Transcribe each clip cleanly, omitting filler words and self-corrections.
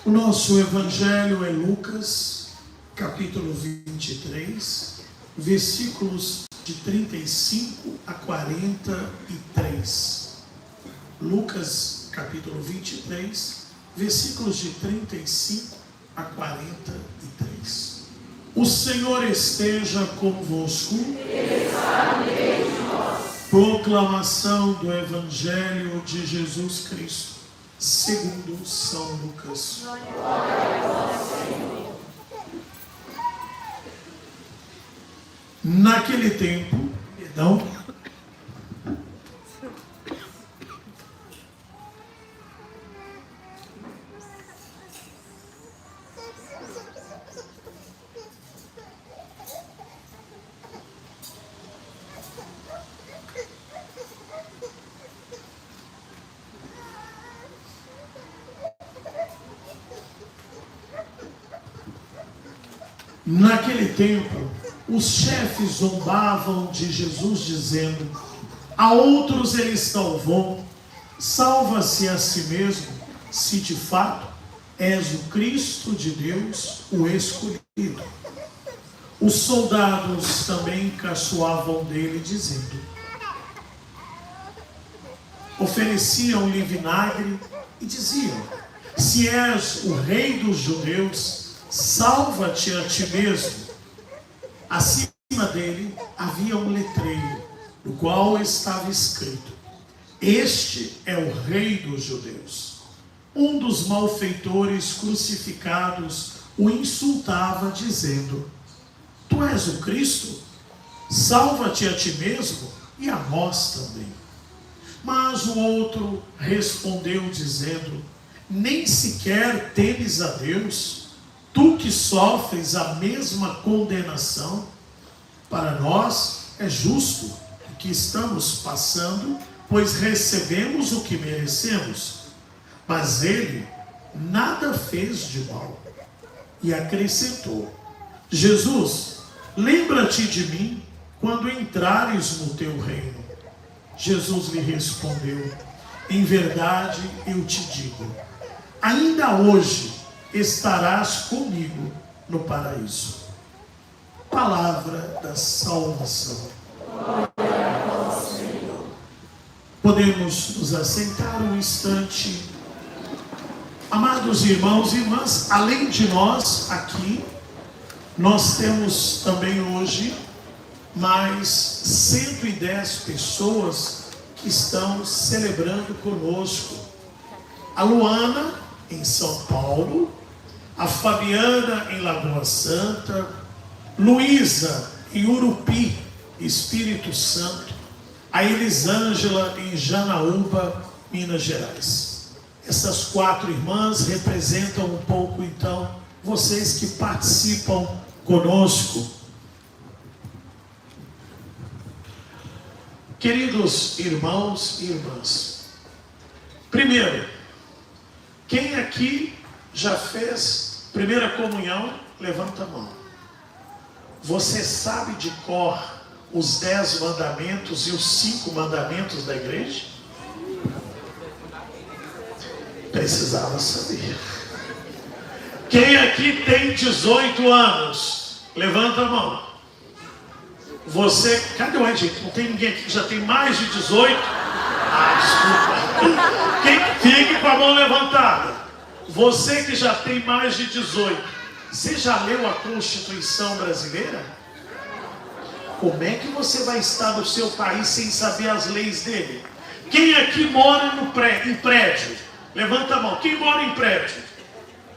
O nosso evangelho é Lucas, capítulo 23, versículos de 35 a 43. Lucas, capítulo 23, versículos de 35 a 43. O Senhor esteja convosco. Ele está no meio de nós. Proclamação do Evangelho de Jesus Cristo, segundo São Lucas. Glória a vós, Senhor. Naquele tempo, Naquele tempo, os chefes zombavam de Jesus, dizendo: a outros ele salvou, salva-se a si mesmo, se de fato és o Cristo de Deus, o escolhido. Os soldados também caçoavam dele, dizendo: ofereciam-lhe vinagre e diziam: se és o rei dos judeus, salva-te a ti mesmo. Acima dele havia um letreiro, no qual estava escrito: este é o rei dos judeus. Um dos malfeitores crucificados o insultava, dizendo: tu és o Cristo? Salva-te a ti mesmo e a nós também. Mas o outro respondeu, dizendo: nem sequer temes a Deus? Tu que sofres a mesma condenação? Para nós é justo o que estamos passando, pois recebemos o que merecemos. Mas ele nada fez de mal. E acrescentou: Jesus, lembra-te de mim quando entrares no teu reino. Jesus lhe respondeu: em verdade eu te digo, ainda hoje estarás comigo no paraíso. Palavra da salvação. Glória a vós, Senhor. Podemos nos assentar um instante. Amados irmãos e irmãs, além de nós aqui, nós temos também hoje mais 110 pessoas que estão celebrando conosco. A Luana, em São Paulo, a Fabiana, em Lagoa Santa, Luísa, em Urupi, Espírito Santo, a Elisângela, em Janaúba, Minas Gerais. Essas 4 irmãs representam um pouco, então, vocês que participam conosco. Queridos irmãos e irmãs, primeiro, quem aqui já fez primeira comunhão, levanta a mão. Você sabe de cor os 10 mandamentos e os 5 mandamentos da igreja? Precisava saber. Quem aqui tem 18 anos? Levanta a mão. Você, cadê o gente? Não tem ninguém aqui que já tem mais de 18? Desculpa. Quem fique com a mão levantada? Você que já tem mais de 18, você já leu a Constituição brasileira? Como é que você vai estar no seu país sem saber as leis dele? Quem aqui mora em prédio? Levanta a mão. Quem mora em prédio?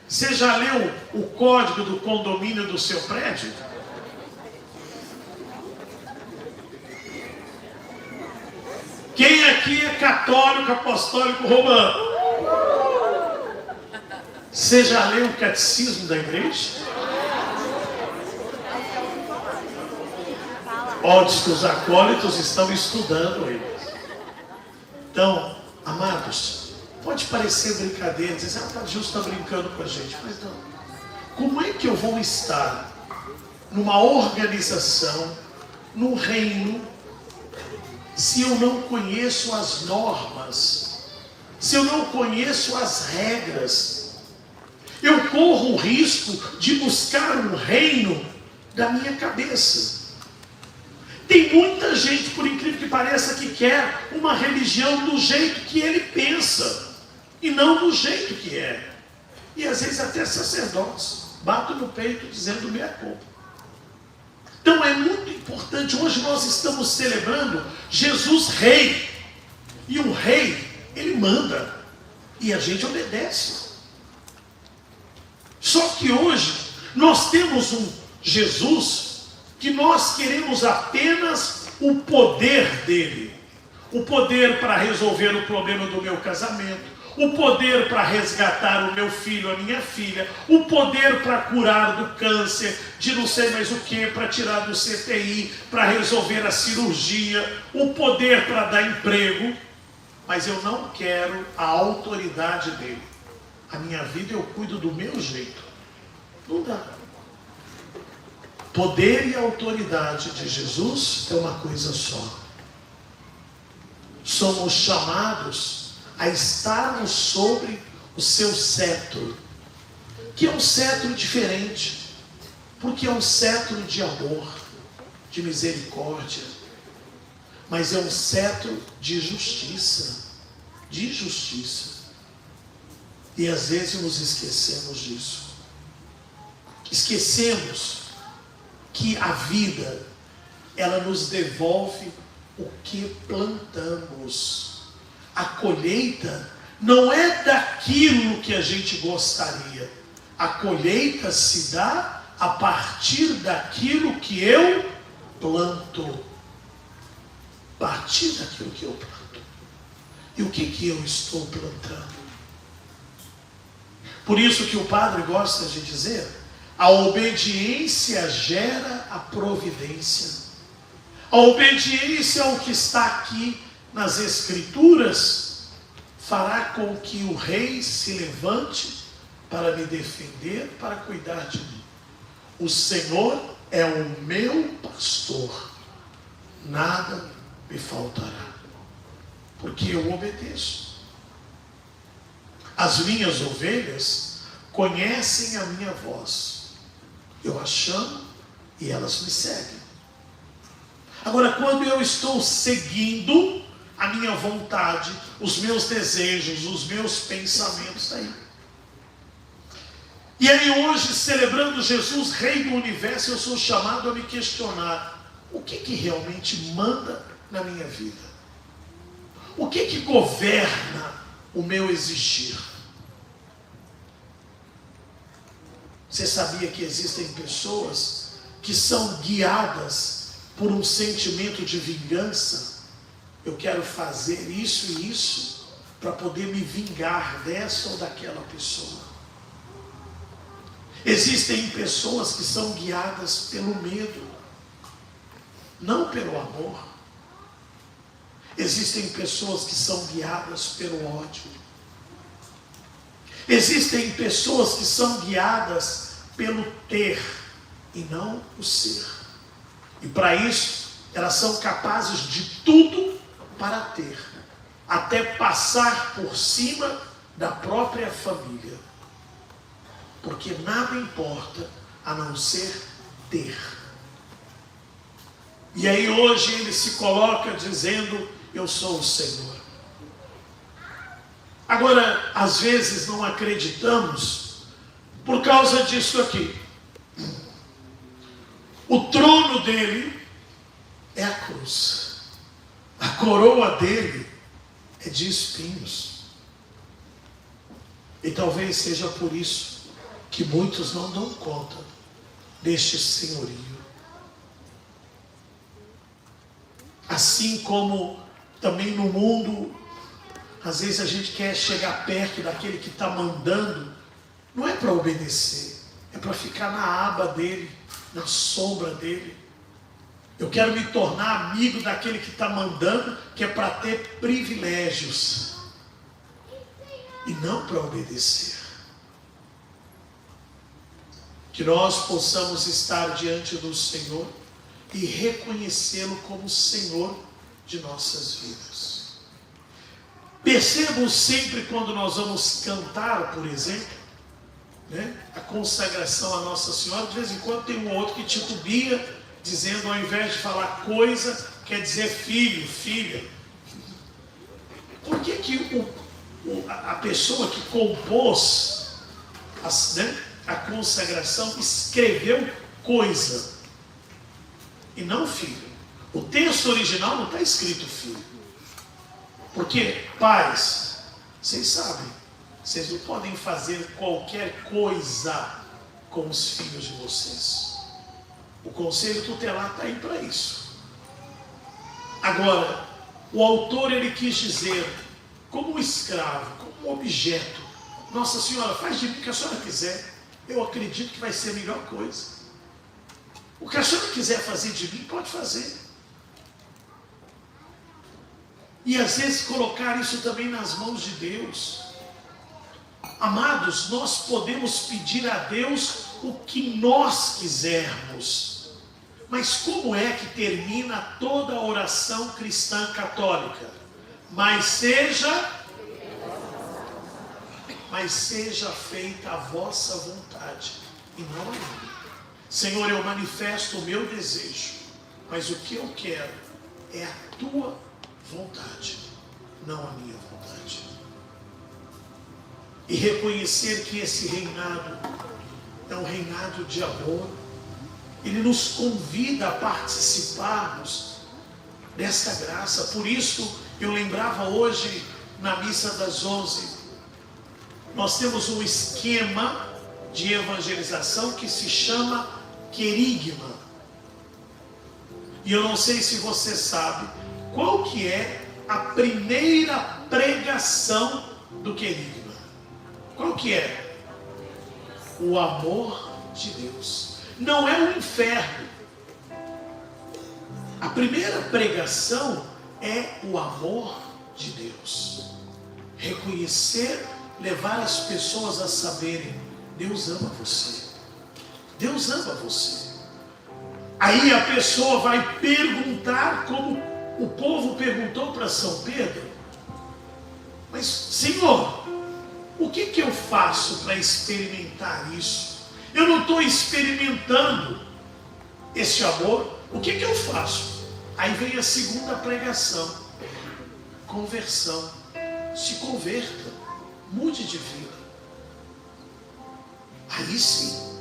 Você já leu o código do condomínio do seu prédio? Quem aqui é católico, apostólico, romano? Você já leu o catecismo da igreja? Ó, diz que os acólitos estão estudando eles. Então, amados, pode parecer brincadeira, dizer, o Padre Justo está brincando com a gente, mas não. Como é que eu vou estar numa organização, num reino, se eu não conheço as normas, se eu não conheço as regras? Eu corro o risco de buscar um reino da minha cabeça. Tem muita gente, por incrível que pareça, que quer uma religião do jeito que ele pensa e não do jeito que é. E às vezes até sacerdotes batem no peito dizendo minha culpa. Então é muito importante, hoje nós estamos celebrando Jesus Rei. E o Rei, ele manda e a gente obedece. Só que hoje nós temos um Jesus que nós queremos apenas o poder dele. O poder para resolver o problema do meu casamento. O poder para resgatar o meu filho, a minha filha. O poder para curar do câncer, de não sei mais o que, para tirar do CTI, para resolver a cirurgia. O poder para dar emprego. Mas eu não quero a autoridade dele. A minha vida eu cuido do meu jeito. Não dá. Poder e autoridade de Jesus é uma coisa só. Somos chamados a estarmos sobre o seu cetro, que é um cetro diferente, porque é um cetro de amor, de misericórdia, mas é um cetro de justiça, E às vezes nos esquecemos disso. Esquecemos que a vida, ela nos devolve o que plantamos. A colheita não é daquilo que a gente gostaria. A colheita se dá a partir daquilo que eu planto. A partir daquilo que eu planto. E o que eu estou plantando? Por isso que o padre gosta de dizer, a obediência gera a providência. A obediência ao que está aqui nas Escrituras fará com que o rei se levante para me defender, para cuidar de mim. O Senhor é o meu pastor, nada me faltará, porque eu obedeço. As minhas ovelhas conhecem a minha voz. Eu as chamo e elas me seguem. Agora, quando eu estou seguindo a minha vontade, os meus desejos, os meus pensamentos, aí. E aí hoje, celebrando Jesus, Rei do Universo, eu sou chamado a me questionar, o que realmente manda na minha vida? O que governa o meu existir? Você sabia que existem pessoas que são guiadas por um sentimento de vingança? Eu quero fazer isso e isso para poder me vingar dessa ou daquela pessoa. Existem pessoas que são guiadas pelo medo, não pelo amor. Existem pessoas que são guiadas pelo ódio. Existem pessoas que são guiadas pelo ter e não o ser. E para isso, elas são capazes de tudo para ter, até passar por cima da própria família. Porque nada importa a não ser ter. E aí hoje ele se coloca dizendo, eu sou o Senhor. Agora, às vezes não acreditamos por causa disso aqui. O trono dele é a cruz. A coroa dele é de espinhos. E talvez seja por isso que muitos não dão conta deste senhorio. Assim como também no mundo, às vezes a gente quer chegar perto daquele que está mandando, não é para obedecer, é para ficar na aba dele, na sombra dele. Eu quero me tornar amigo daquele que está mandando, que é para ter privilégios, e não para obedecer. Que nós possamos estar diante do Senhor e reconhecê-lo como Senhor de nossas vidas. Percebam sempre quando nós vamos cantar, por exemplo, né, a consagração a Nossa Senhora, de vez em quando tem um outro que titubia, dizendo, ao invés de falar coisa, quer dizer filho, filha. Por que a pessoa que compôs a consagração escreveu coisa e não filho? O texto original não está escrito filho. Porque, pais, vocês sabem, vocês não podem fazer qualquer coisa com os filhos de vocês. O conselho tutelar está aí para isso. Agora, o autor ele quis dizer, como um escravo, como um objeto, Nossa Senhora, faz de mim o que a senhora quiser, eu acredito que vai ser a melhor coisa. O que a senhora quiser fazer de mim, pode fazer. E às vezes colocar isso também nas mãos de Deus. Amados, nós podemos pedir a Deus o que nós quisermos. Mas como é que termina toda a oração cristã católica? Mas seja feita a vossa vontade e não a minha. Senhor, eu manifesto o meu desejo, mas o que eu quero é a tua vontade, não a minha vontade. E reconhecer que esse reinado é um reinado de amor. Ele nos convida a participarmos desta graça. Por isso, eu lembrava hoje, na missa das 11, nós temos um esquema de evangelização que se chama querigma. E eu não sei se você sabe qual que é a primeira pregação do querigma. Qual que é? O amor de Deus. Não é o inferno. A primeira pregação é o amor de Deus. Reconhecer, levar as pessoas a saberem, Deus ama você. Deus ama você. Aí a pessoa vai perguntar, como o povo perguntou para São Pedro, mas Senhor, o que eu faço para experimentar isso? Eu não estou experimentando esse amor, o que eu faço? Aí vem a segunda pregação, conversão. Se converta, mude de vida. Aí sim.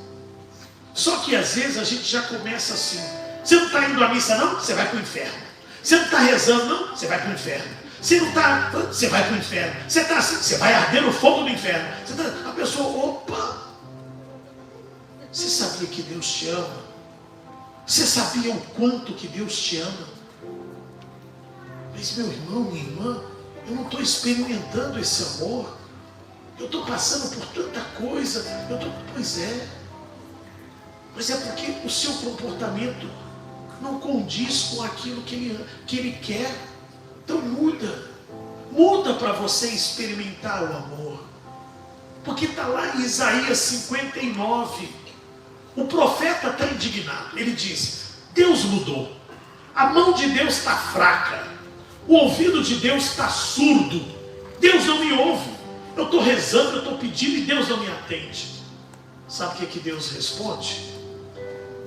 Só que às vezes a gente já começa assim, você não está indo à missa não? Você vai para o inferno. Você não está rezando não? Você vai para o inferno. Você não está, você vai para o inferno. Você está assim, você vai arder no fogo do inferno. A pessoa, opa! Você sabia que Deus te ama? Você sabia o quanto que Deus te ama? Mas meu irmão, minha irmã, eu não estou experimentando esse amor. Eu estou passando por tanta coisa. Pois é. Mas é porque o seu comportamento não condiz com aquilo que ele quer. Então muda. Muda para você experimentar o amor. Porque está lá em Isaías 59. O profeta está indignado. Ele diz, Deus mudou. A mão de Deus está fraca. O ouvido de Deus está surdo. Deus não me ouve. Eu estou rezando, eu estou pedindo e Deus não me atende. Sabe o que Deus responde?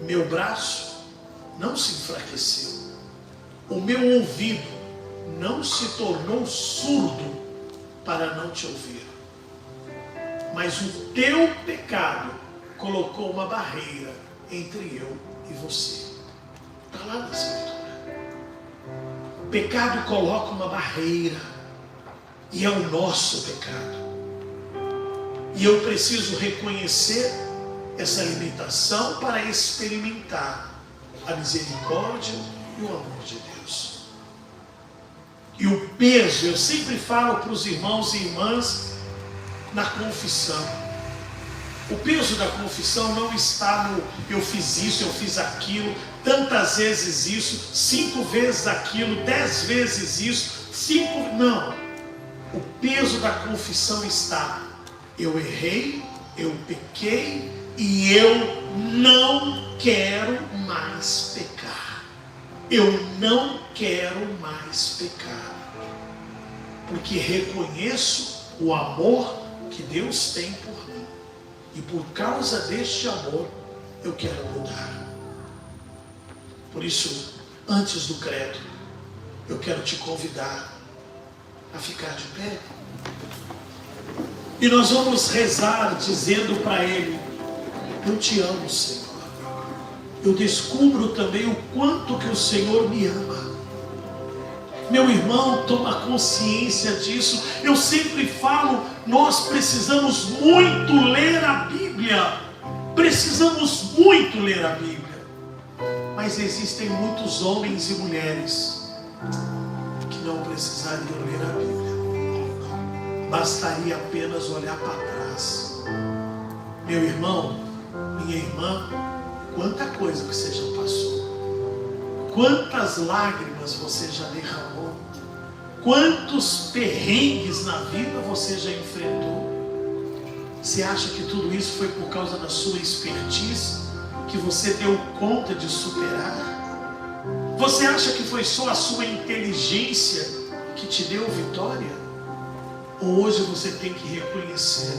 Meu braço não se enfraqueceu. O meu ouvido não se tornou surdo para não te ouvir. Mas o teu pecado colocou uma barreira entre eu e você. Está lá na Escritura. O pecado coloca uma barreira. E é o nosso pecado. E eu preciso reconhecer essa limitação para experimentar a misericórdia e o amor de Deus. E o peso, eu sempre falo para os irmãos e irmãs na confissão. O peso da confissão não está no eu fiz isso, eu fiz aquilo, tantas vezes isso, 5 vezes aquilo, 10 vezes isso, 5, não. O peso da confissão está, eu errei, eu pequei e eu não quero mais pecar. Eu não quero mais pecar. Porque reconheço o amor que Deus tem por mim. E por causa deste amor, eu quero mudar. Por isso, antes do credo, eu quero te convidar a ficar de pé. E nós vamos rezar dizendo para Ele: eu te amo, Senhor. Eu descubro também o quanto que o Senhor me ama. Meu irmão, toma consciência disso. Eu sempre falo, nós precisamos muito ler a Bíblia. Precisamos muito ler a Bíblia. Mas existem muitos homens e mulheres que não precisariam ler a Bíblia. Bastaria apenas olhar para trás. Meu irmão, minha irmã, quanta coisa que você já passou. Quantas lágrimas você já derramou. Quantos perrengues na vida você já enfrentou. Você acha que tudo isso foi por causa da sua expertise, que você deu conta de superar? Você acha que foi só a sua inteligência que te deu vitória? Ou hoje você tem que reconhecer,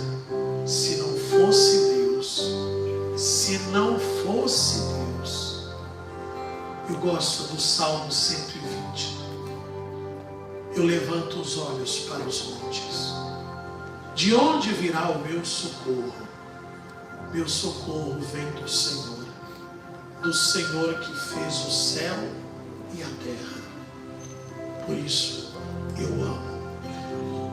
se não fosse Deus, se não fosse Deus. Eu gosto do Salmo 120. Eu levanto os olhos para os montes. De onde virá o meu socorro? Meu socorro vem do Senhor que fez o céu e a terra. Por isso eu amo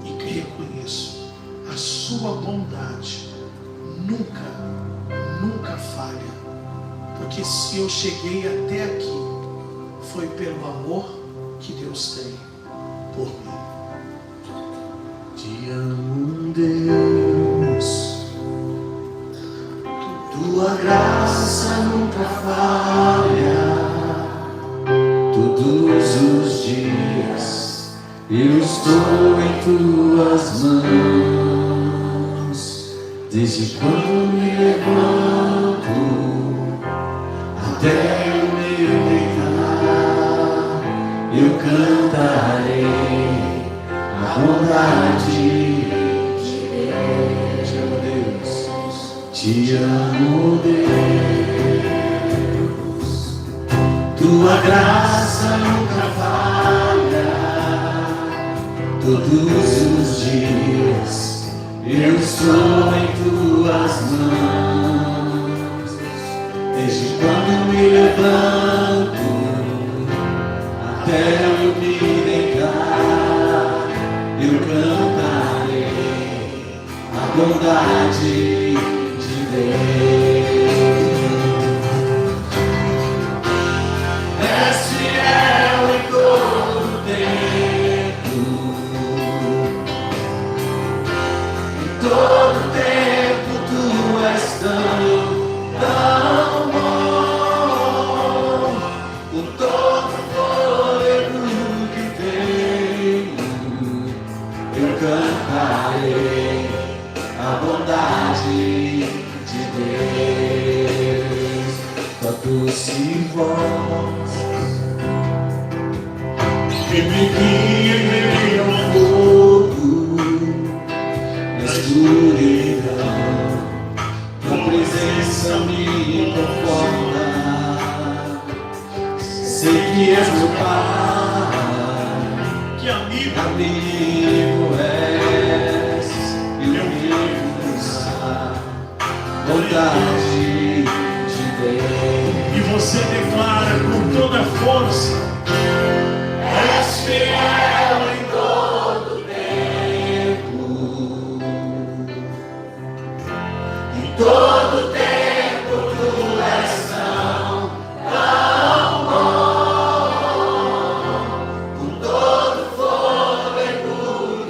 e reconheço a sua bondade. Nunca falha. Porque se eu cheguei até aqui, foi pelo amor que Deus tem por mim. Te amo, Deus. Tua graça nunca falha. Todos os dias eu estou em tuas mãos. Desde quando me levanto até o meu deitar, eu cantarei a bondade de Deus. Te amo, Deus. Tua graça nunca falha. Todos os dias eu estou em tuas mãos. Desde quando me levanto até eu me deitar, eu cantarei a bondade de Deus. És fiel em todo tempo. Em todo tempo tu és tão bom. Com todo fôlego que tenho, eu cantarei a bondade de Deus. Tua doce voz que me guia em meio ao fogo, na escuridão, tua presença me conforta. Sei que és meu Pai, Que amigo, amigo és, e eu vivo na bondade de Deus. e você declara com toda a força: És fiel em todo tempo. Em todo tempo tu és tão bom. Com todo fôlego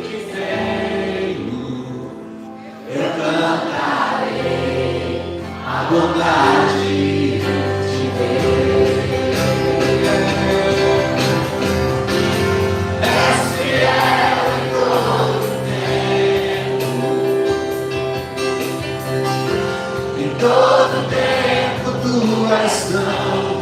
que tenho, eu cantarei a bondade de Deus. És fiel em todo tempo. Em todo tempo tu és tão